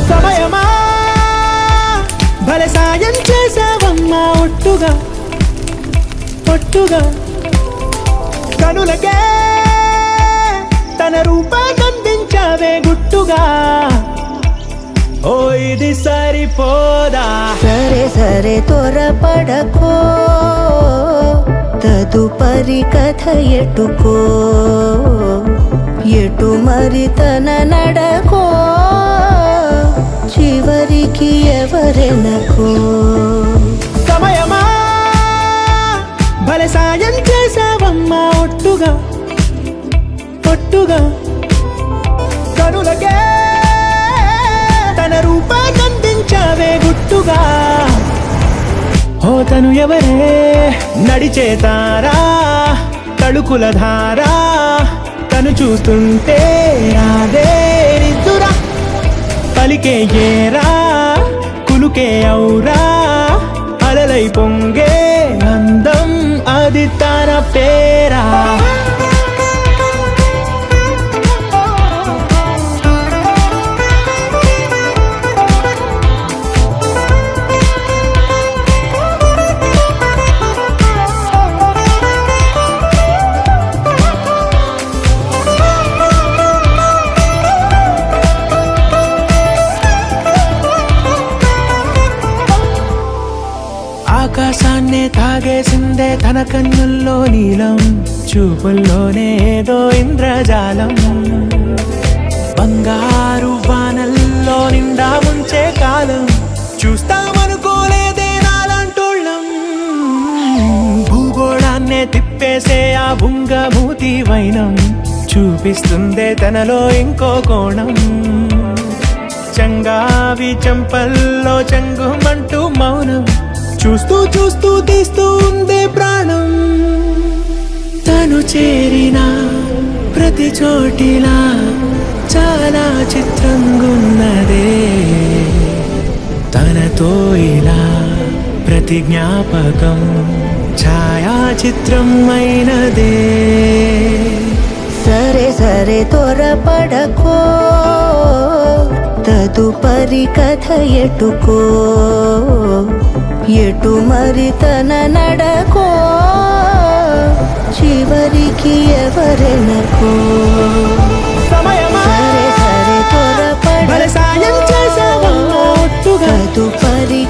సమయమా భలే సాయం చేసావమ్మా ఒట్టుగా ఒట్టుగా కనులకే తన రూపాన్నందించావే గుట్టుగా ఓ ఇది సరిపోదా సరే సరే త్వరపడకో తదుపరి కథ ఎటుకో ఎటు మరి తన నడకో చివరికి ఎవరెనకో సమయమా భలే సాయం చేసావమ్మా ఒట్టుగా ఒట్టుగా కనులకే తన రూపాన్నందించావే గుట్టుగా ఓ తను ఎవరే నడిచేతారా తడుకుల ధారా తను చూస్తుంటే రాదే నిద్దురా పలికే ఏరా కులుకే ఔరా అలలై పొంగే అందం అది తన పేరా ఆకాశాన్నే తాగేసిందే తన కన్నుల్లో నీలం చూపుల్లోనే ఏదో ఇంద్రజాలం బంగారు వానల్లో నిండా ముంచే కాలం చూస్తామనుకోలేదే నాలంటోళ్ళం భూగోళాన్నే తిప్పేసే ఆ బుంగమూతి వైనం చూపిస్తుందే తనలో ఇంకో కోణం చంగావి చెంపల్లో చెంగుమంటూ మౌనం చూస్తూ చూస్తూ తీస్తూ ఉందే ప్రాణం తను చేరిన ప్రతి చోటిలా చాలా చిత్రంగున్నదే తనతో ఇలా ప్రతి జ్ఞాపకం ఛాయాచిత్రం అయినదే సరే సరే త్వరపడకో తదుపరి కథ ఎటుకో ఎటు మరి తన నడకో చివరికి ఎవరెనకో సమయమా సరే సరే భలే సాయం చేసావమ్మా ఒట్టుగా తదుపరి